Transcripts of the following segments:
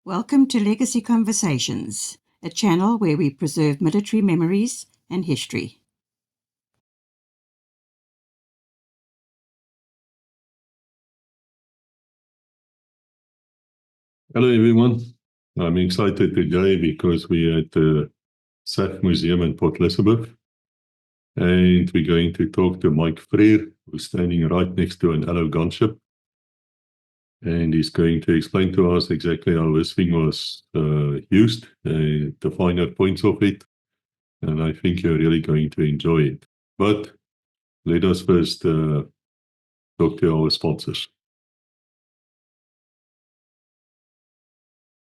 Welcome to Legacy Conversations, a channel where we preserve military memories and history. Hello everyone. I'm excited today because we're at the SATH Museum in Port Elizabeth, and we're going to talk to Mike Freer, who's standing right next to an Alouette gunship, and he's going to explain to us exactly how this thing was used, the finer points of it, and I think you're really going to enjoy it. But let us first talk to our sponsors.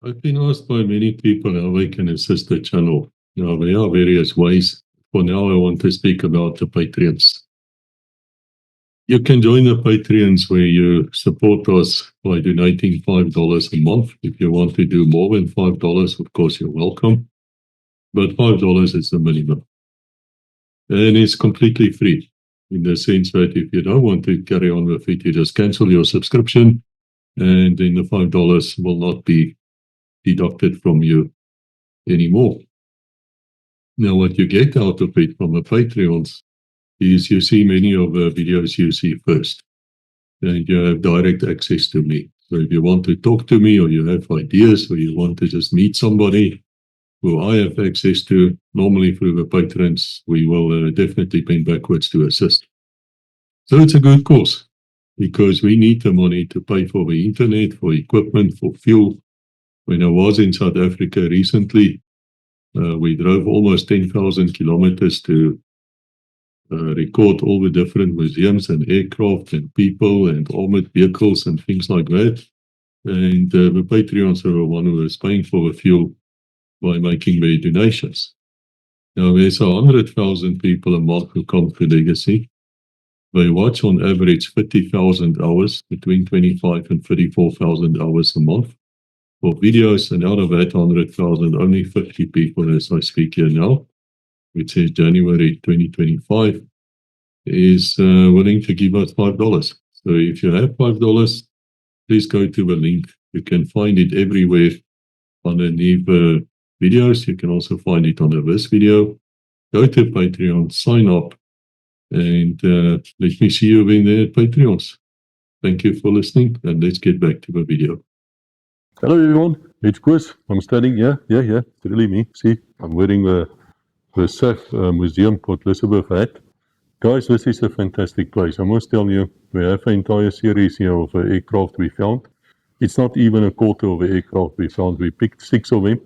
I've been asked by many people how they can assist the channel. Now, there are various ways. For now, I want to speak about the Patreons. You can join the Patreons where you support us by donating $5 a month. If you want to do more than $5, of course, you're welcome. But $5 is the minimum. And it's completely free in the sense that if you don't want to carry on with it, you just cancel your subscription and then the $5 will not be deducted from you anymore. Now, what you get out of it from the Patreons is you see many of the videos you see first, and you have direct access to me. So if you want to talk to me, or you have ideas, or you want to just meet somebody who I have access to, normally through the patrons, we will definitely bend backwards to assist. So it's a good cause, because we need the money to pay for the internet, for equipment, for fuel. When I was in South Africa recently, we drove almost 10,000 kilometers to record all the different museums and aircraft and people and armored vehicles and things like that. And the Patreons are the one who is paying for the fuel by making their donations. Now, there's 100,000 people a month who come to Legacy. They watch on average 30,000 hours, between 25 and 34,000 hours a month for videos, and out of that 100,000, only 50 people as I speak here now, which is January 2025, is willing to give us $5. So if you have $5, please go to the link. You can find it everywhere underneath videos. You can also find it under this video. Go to Patreon, sign up, and let me see you in the Patreons. Thank you for listening, and let's get back to the video. Hello everyone, it's Chris. I'm standing here. Yeah, it's really me. See, I'm wearing the SATH Museum Port Elizabeth hat. Guys, this is a fantastic place. I must tell you, we have an entire series here of aircraft we found. It's not even a quarter of the aircraft we found. We picked 6 of them,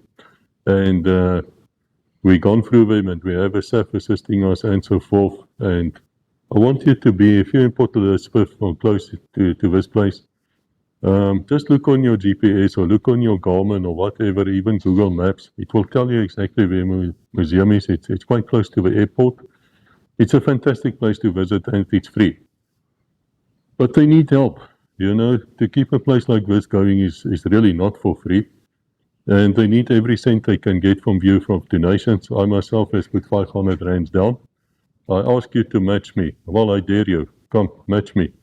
and we've gone through them, and we have a SATH assisting us and so forth. And I want you to be, if you're in Port Elizabeth or close to this place, just look on your GPS or look on your Garmin or whatever, even Google Maps. It will tell you exactly where the museum is. It's quite close to the airport. It's a fantastic place to visit, and it's free. But they need help. You know, to keep a place like this going is really not for free. And they need every cent they can get from you from donations. I myself has put 500 rands down. I ask you to match me. Well, I dare you. Come, match me.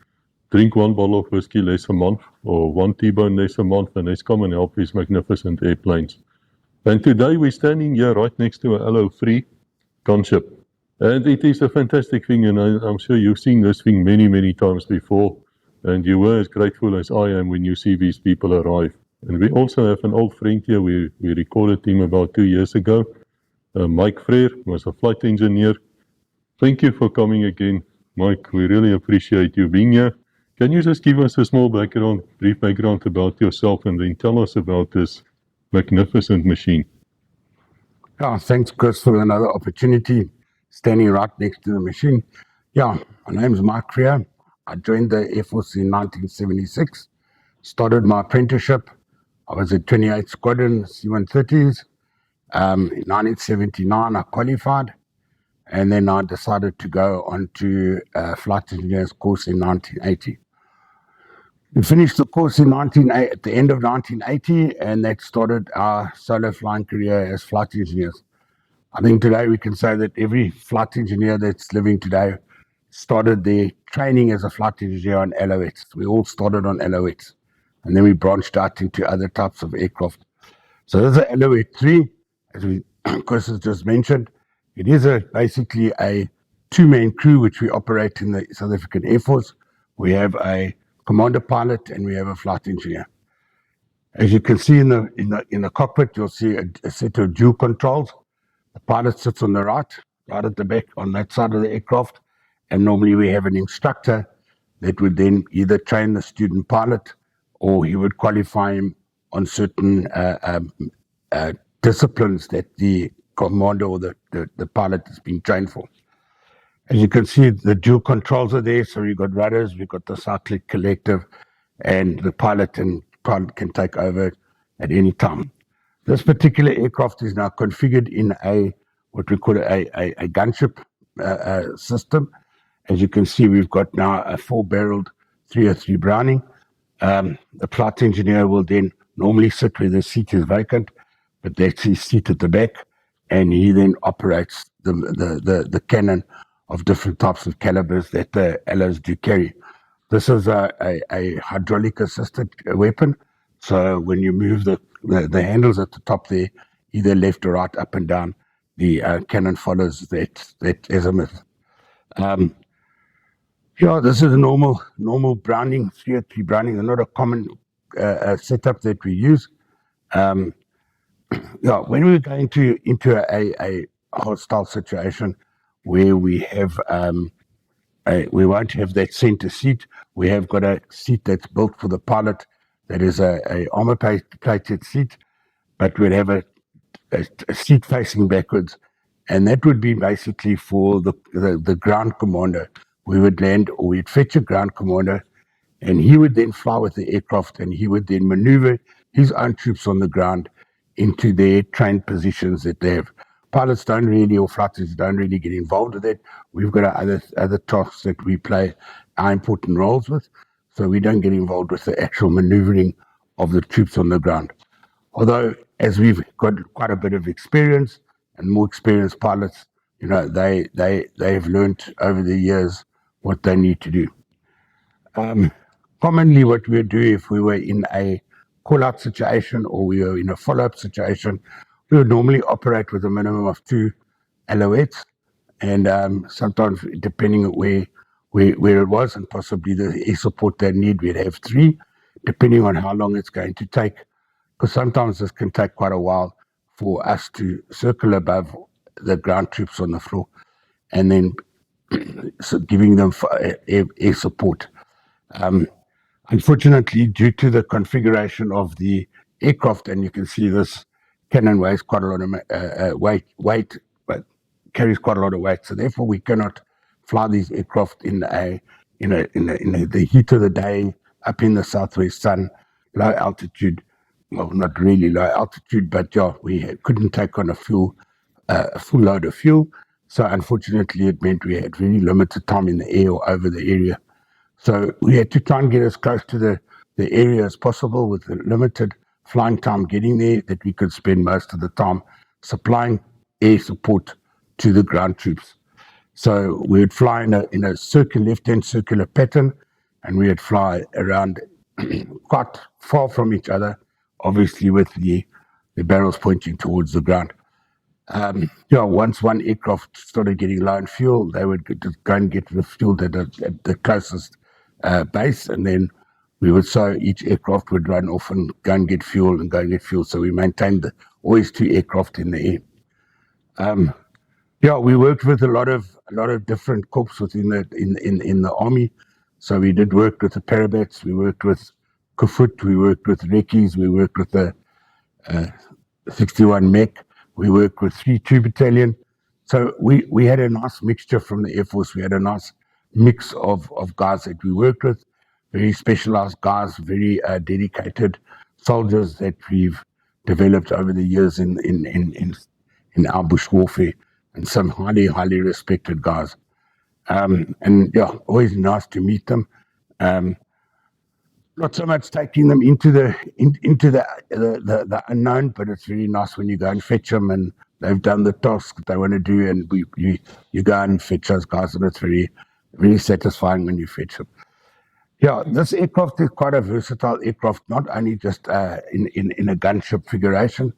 Drink 1 bottle of whiskey less a month, or 1 T-bone less a month, and let's come and help these magnificent airplanes. And today we're standing here right next to an Alouette III Gunship. And it is a fantastic thing, and I'm sure you've seen this thing many, many times before, and you were as grateful as I am when you see these people arrive. And we also have an old friend here. We recorded him about 2 years ago. Mike Freer was a flight engineer. Thank you for coming again, Mike. We really appreciate you being here. Can you just give us a small background, brief background about yourself, and then tell us about this magnificent machine? Yeah, thanks, Chris, for another opportunity, standing right next to the machine. Yeah, my name is Mike Freer. I joined the Air Force in 1976, started my apprenticeship. I was at 28 Squadron, C-130s. In 1979, I qualified, and then I decided to go on to a flight engineer's course in 1980. We finished the course at the end of 1980, and that started our solo flying career as flight engineers. I think today we can say that every flight engineer that's living today started their training as a flight engineer on Alouettes. We all started on Alouettes, and then we branched out into other types of aircraft. So this is an Alouette 3, as Chris has just mentioned. It is basically a two-man crew which we operate in the South African Air Force. We have a commander pilot and we have a flight engineer. As you can see in the cockpit, you'll see a set of dual controls. The pilot sits on the right at the back on that side of the aircraft, and normally we have an instructor that would then either train the student pilot or he would qualify him on certain disciplines that the commander or the pilot has been trained for. As you can see, the dual controls are there. So we've got rudders, we've got the cyclic collective, and the pilot can take over at any time. This particular aircraft is now configured in what we call a gunship system. As you can see, we've got now a 4-barreled 303 Browning. The flight engineer will then normally sit where the seat is vacant, but that's his seat at the back, and he then operates the cannon of different types of calibers that the alloys do carry. This is a hydraulic assisted weapon, so when you move the handles at the top there, either left or right, up and down, the cannon follows that azimuth. This is a normal Browning, 303 Browning. They're not a common setup that we use. When we go into a hostile situation where we have we won't have that center seat. We have got a seat that's built for the pilot that is a armor-plated seat, but we'd have a seat facing backwards, and that would be basically for the ground commander. We would land, or we'd fetch a ground commander, and he would then fly with the aircraft, and he would then maneuver his own troops on the ground into their trained positions that they have. Pilots don't really, or flight engineers don't really get involved with that. We've got other tasks that we play our important roles with, so we don't get involved with the actual maneuvering of the troops on the ground. Although, as we've got quite a bit of experience, and more experienced pilots, they've learned over the years what they need to do. Commonly, what we would do if we were in a call-out situation or we were in a follow-up situation, we would normally operate with a minimum of 2 Alouettes, and sometimes, depending on where it was and possibly the air support they need, we'd have 3, depending on how long it's going to take, because sometimes this can take quite a while for us to circle above the ground troops on the floor and then giving them air support. Unfortunately, due to the configuration of the aircraft, and you can see this cannon weighs quite a lot of weight, but carries quite a lot of weight. So therefore, we cannot fly these aircraft in the heat of the day, up in the southwest sun, low altitude. Well, not really low altitude, but we couldn't take on a full load of fuel. So unfortunately, it meant we had very limited time in the air or over the area. So we had to try and get as close to the area as possible with the limited flying time getting there, that we could spend most of the time supplying air support to the ground troops. So we would fly in a left-hand circular pattern, and we would fly around quite far from each other, obviously with the barrels pointing towards the ground. Once one aircraft started getting low on fuel, they would just go and get refueled at the closest base, and then each aircraft would run off and go and get fuel. So we maintained always 2 aircraft in the air. We worked with a lot of different corps within in the army. So we did work with the Parabats, we worked with Kufut, we worked with Rekis, we worked with the 61 Mech, we worked with 3-2 Battalion. So we had a nice mixture from the Air Force. We had a nice mix of guys that we worked with, very specialized guys, very dedicated soldiers that we've developed over the years in our bush warfare, and some highly, highly respected guys. Always nice to meet them. Not so much taking them into the unknown, but it's really nice when you go and fetch them and they've done the task that they want to do, and you go and fetch those guys, and it's very, very satisfying when you fetch them. This aircraft is quite a versatile aircraft, not only just in a gunship configuration,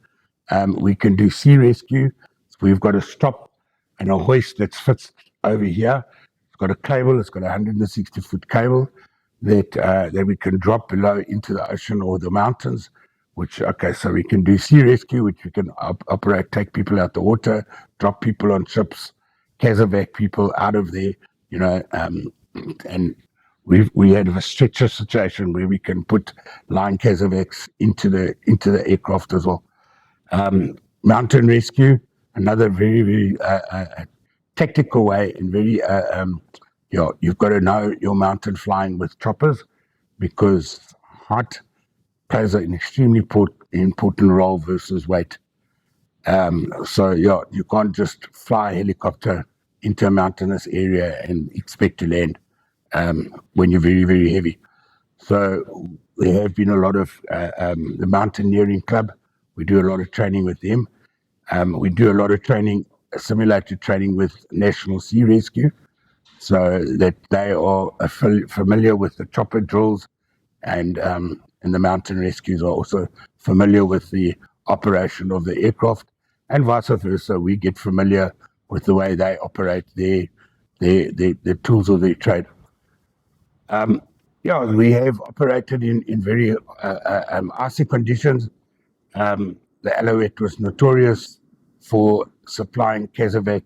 We can do sea rescue. So we've got a strop and a hoist that fits over here. It's got a cable. It's got a 160-foot cable that we can drop below into the ocean or the mountains. So we can do sea rescue, which we can operate, take people out the water, drop people on ships, casevac people out of there, and we had a stretcher situation where we can put line casevacs into the aircraft as well. Mountain rescue, another very, very tactical way and very, you've got to know your mountain flying with choppers because height plays an extremely important role versus weight. You can't just fly a helicopter into a mountainous area and expect to land when you're very, very heavy. So there have been a lot of the Mountaineering Club. We do a lot of training with them. We do a lot of training, simulated training with National Sea Rescue, so that they are familiar with the chopper drills, and the mountain rescues are also familiar with the operation of the aircraft, and vice versa. We get familiar with the way they operate their tools of their trade. We have operated in very icy conditions. The Alouette was notorious for supplying casevac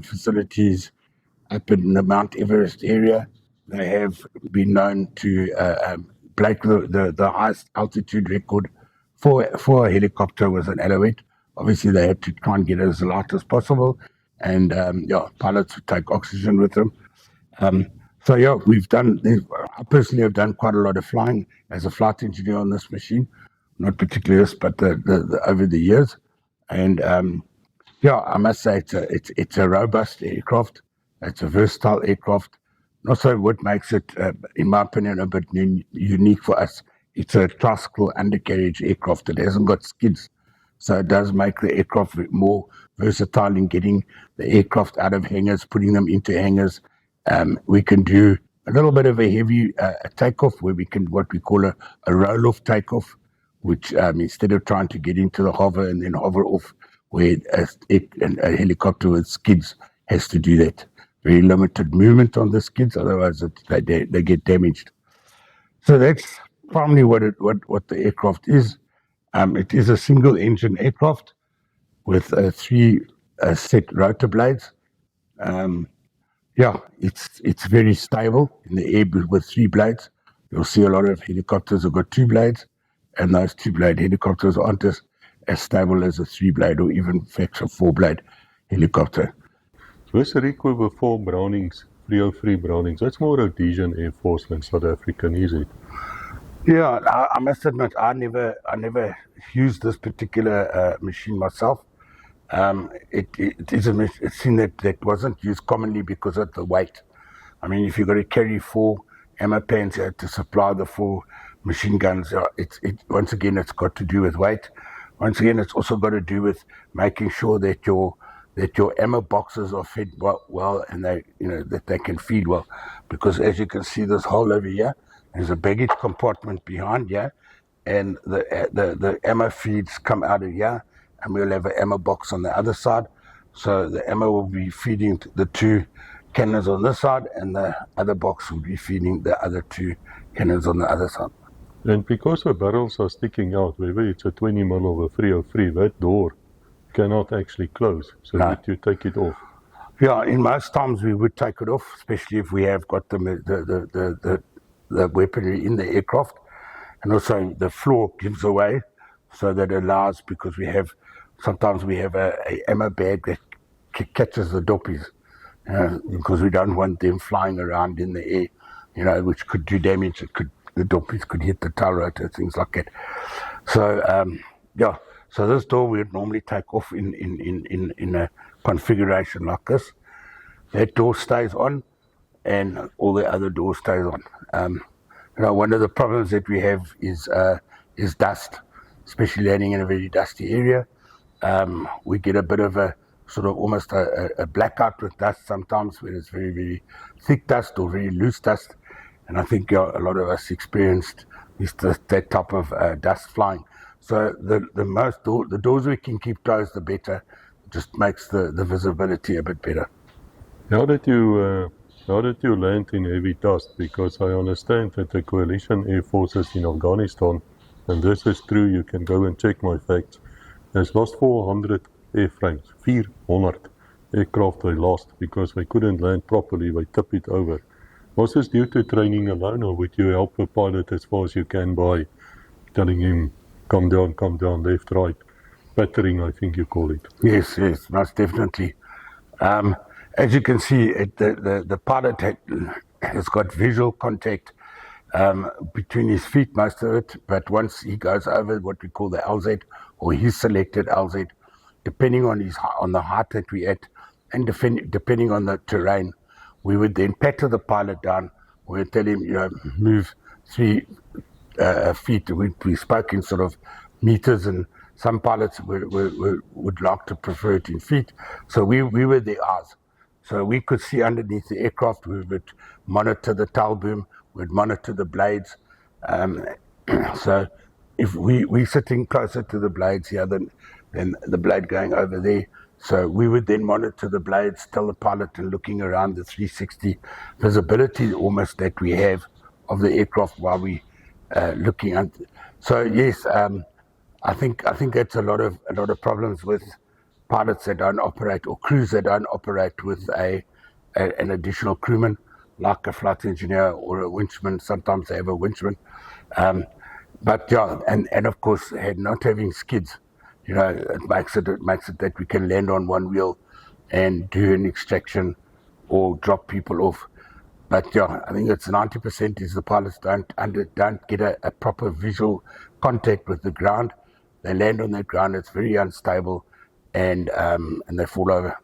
facilities up in the Mount Everest area. They have been known to break the highest altitude record for a helicopter with an Alouette. Obviously, they had to try and get it as light as possible, and pilots would take oxygen with them. I personally have done quite a lot of flying as a flight engineer on this machine, not particularly this, but the over the years. And I must say it's a robust aircraft. It's a versatile aircraft. And also what makes it, in my opinion, a bit unique for us, it's a tricycle undercarriage aircraft. It hasn't got skids. So it does make the aircraft more versatile in getting the aircraft out of hangars, putting them into hangars. We can do a little bit of a heavy takeoff where we can what we call a roll-off takeoff, which instead of trying to get into the hover and then hover off, where a helicopter with skids has to do that. Very limited movement on the skids, otherwise they get damaged. So that's primarily what the aircraft is. It is a single-engine aircraft with 3 set rotor blades. It's very stable in the air with 3 blades. You'll see a lot of helicopters have got 2 blades, and those 2-blade helicopters aren't as stable as a 3-blade or even, in fact, a 4-blade helicopter. Where's the Gqeberha Brownings, 303 Brownings? That's more Rhodesian Air Force than South African, is it? Yeah, I must admit, I never used this particular machine myself. It is a machine that wasn't used commonly because of the weight. I mean, if you've got to carry 4 ammo pans to supply the 4 machine guns, once again, it's got to do with weight. Once again, it's also got to do with making sure that your ammo boxes are fed well and that they can feed well. Because as you can see, this hole over here, there's a baggage compartment behind here, and the ammo feeds come out of here, and we'll have an ammo box on the other side. So the ammo will be feeding the 2 cannons on this side, and the other box will be feeding the other 2 cannons on the other side. And because the barrels are sticking out, whether it's a 20mm or a 303, that door cannot actually close, so No. need to take it off. Yeah, in most times we would take it off, especially if we have got the weaponry in the aircraft, and also the floor gives away, so that allows, because sometimes we have a ammo bag that catches the doppies, because we don't want them flying around in the air, which could do damage. The doppies could hit the tail rotor, things like that. So this door we would normally take off in a configuration like this. That door stays on, and all the other doors stays on. One of the problems that we have is dust, especially landing in a very dusty area. We get a bit of a sort of almost a blackout with dust sometimes, when it's very, very thick dust or very loose dust. And I think a lot of us experienced that type of dust flying. So the doors we can keep closed, the better. Just makes the visibility a bit better. How did you land in heavy dust? Because I understand that the coalition air forces in Afghanistan, and this is true, you can go and check my facts, has lost 400 airframes, 400 aircraft they lost because they couldn't land properly, they tip it over. Was this due to training alone, or would you help a pilot as far as you can by telling him, come down, left, right, battering, I think you call it? Yes, most definitely. As you can see, the pilot has got visual contact between his feet, most of it, but once he goes over what we call the LZ, or his selected LZ, depending on the height that we're at, and depending on the terrain, we would then patter the pilot down. We would tell him, move 3 feet. We spoke in sort of meters, and some pilots would like to prefer it in feet. So we were their eyes. So we could see underneath the aircraft. We would monitor the tail boom. We'd monitor the blades. So if we're sitting closer to the blades here than the blade going over there, so we would then monitor the blades, tell the pilot, and looking around the 360 visibility almost that we have of the aircraft while we looking at. So yes, I think that's a lot of problems with pilots that don't operate, or crews that don't operate with an additional crewman, like a flight engineer or a winchman. Sometimes they have a winchman, but yeah, and of course, not having skids, it makes it that we can land on one wheel and do an extraction or drop people off. But yeah, I think it's 90% is the pilots don't get a proper visual contact with the ground. They land on that ground, it's very unstable, and they fall over.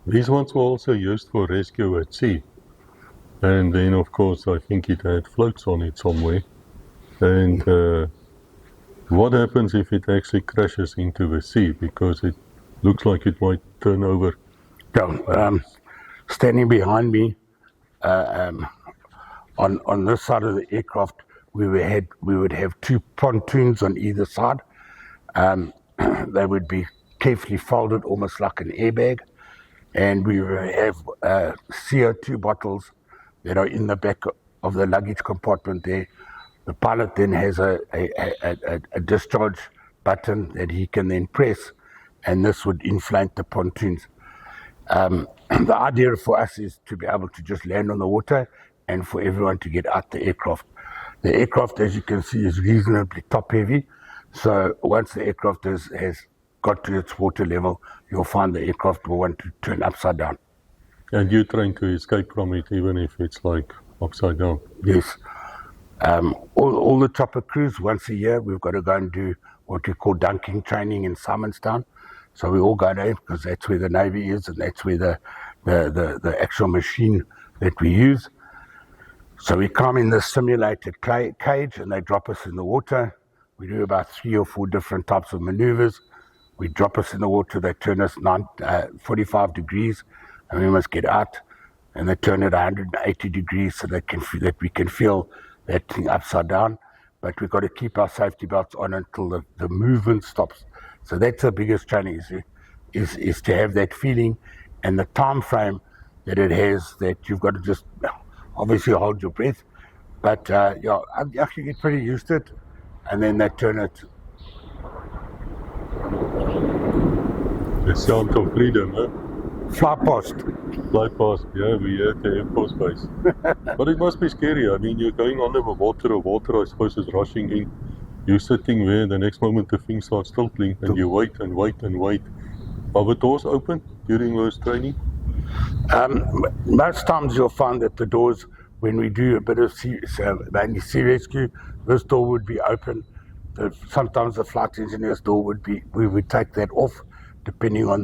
These ones were also used for rescue at sea. And then, of course, I think it had floats on it somewhere. And what happens if it actually crashes into the sea? Because it looks like it might turn over. Yeah, standing behind me, on this side of the aircraft, we would have 2 pontoons on either side. They would be carefully folded, almost like an airbag, and we would have CO2 bottles that are in the back of the luggage compartment there. The pilot then has a discharge button that he can then press, and this would inflate the pontoons. The idea for us is to be able to just land on the water and for everyone to get out the aircraft. The aircraft, as you can see, is reasonably top heavy. So once the aircraft has got to its water level, you'll find the aircraft will want to turn upside down. And you're trying to escape from it even if it's like upside down? Yes. All the chopper crews, once a year, we've got to go and do what we call dunking training in Simonstown. So we all go there because that's where the Navy is, and that's where the actual machine that we use. So we come in this simulated cage, and they drop us in the water. We do about 3 or 4 different types of maneuvers. We drop us in the water, they turn us 45 degrees, and we must get out. And they turn it 180 degrees so that we can feel that thing upside down. But we've got to keep our safety belts on until the movement stops. So that's the biggest training, is to have that feeling and the time frame that it has, that you've got to just obviously hold your breath. But yeah, I actually get pretty used to it. And then they turn it. The sound of freedom, huh? Fly past. Fly past, yeah, we're at the Air Force Base. But it must be scary. I mean, you're going under the water I suppose is rushing in. You're sitting there, the next moment the thing starts tilting, and you wait and wait and wait. Are the doors open during those training? Most times you'll find that the doors, when we do a bit of mainly sea rescue, this door would be open. Sometimes the flight engineer's door would be, we would take that off depending on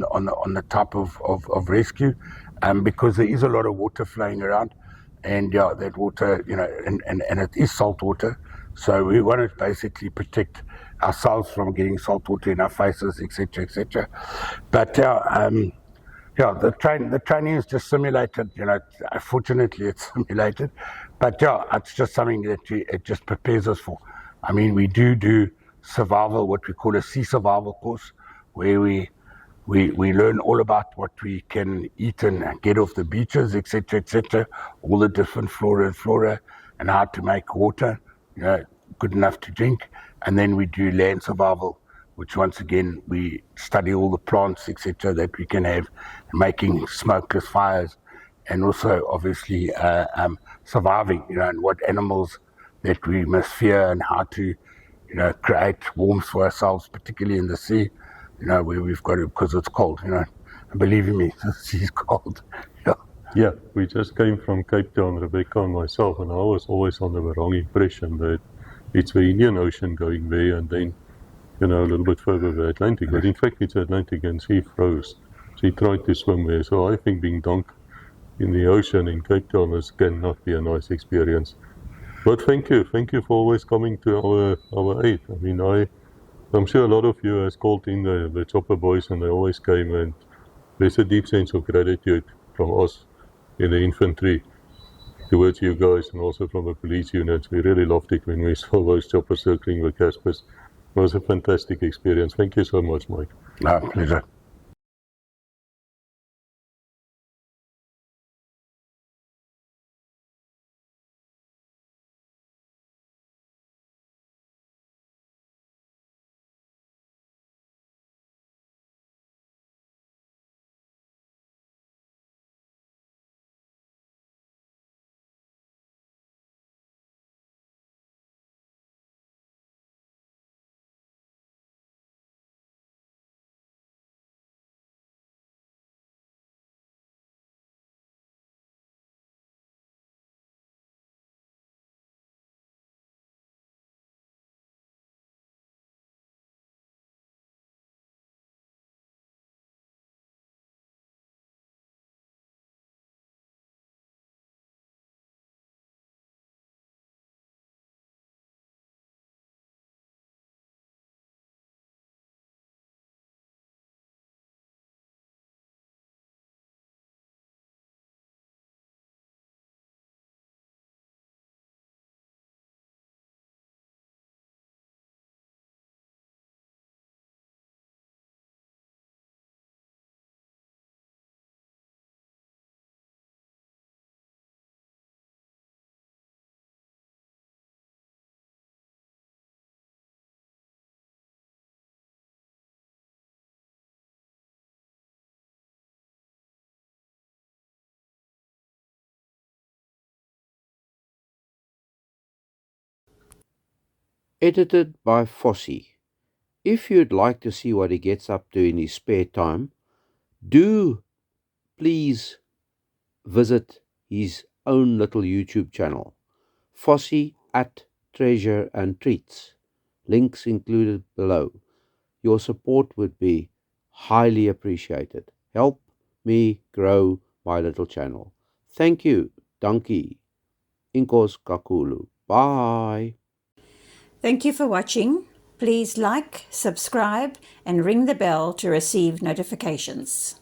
the type of rescue, because there is a lot of water flowing around, and yeah, that water, and it is salt water, so we want to basically protect ourselves from getting salt water in our faces, etc., etc. But yeah, the training is just simulated. Fortunately, it's simulated, but yeah, it's just something that it just prepares us for. I mean, we do survival, what we call a sea survival course, where we learn all about what we can eat and get off the beaches, etc., all the different flora, and how to make water, good enough to drink. And then we do land survival, which once again, we study all the plants, etc., that we can have, making smokeless fires, and also obviously surviving, and what animals that we must fear, and how to, create warmth for ourselves, particularly in the sea, where we've got it because it's cold, And believe me, the sea's cold. Yeah, we just came from Cape Town, Rebecca and myself, and I was always under the wrong impression that it's the Indian Ocean going there and then, a little bit further the Atlantic. But in fact, it's Atlantic and she froze. She tried to swim there. So I think being dunked in the ocean in Cape Town cannot be a nice experience. But thank you for always coming to our aid. I mean, I'm sure a lot of you has called in the chopper boys, and they always came, and there's a deep sense of gratitude from us in the infantry towards you guys, and also from the police units. We really loved it when we saw those choppers circling the Caspers. It was a fantastic experience. Thank you so much, Mike. No, pleasure. Edited by Fossey. If you'd like to see what he gets up to in his spare time, do please visit his own little YouTube channel, Fossey at Treasure and Treats. Links included below. Your support would be highly appreciated. Help me grow my little channel. Thank you. Dankie. Inkos kakulu. Bye. Thank you for watching. Please like, subscribe, and ring the bell to receive notifications.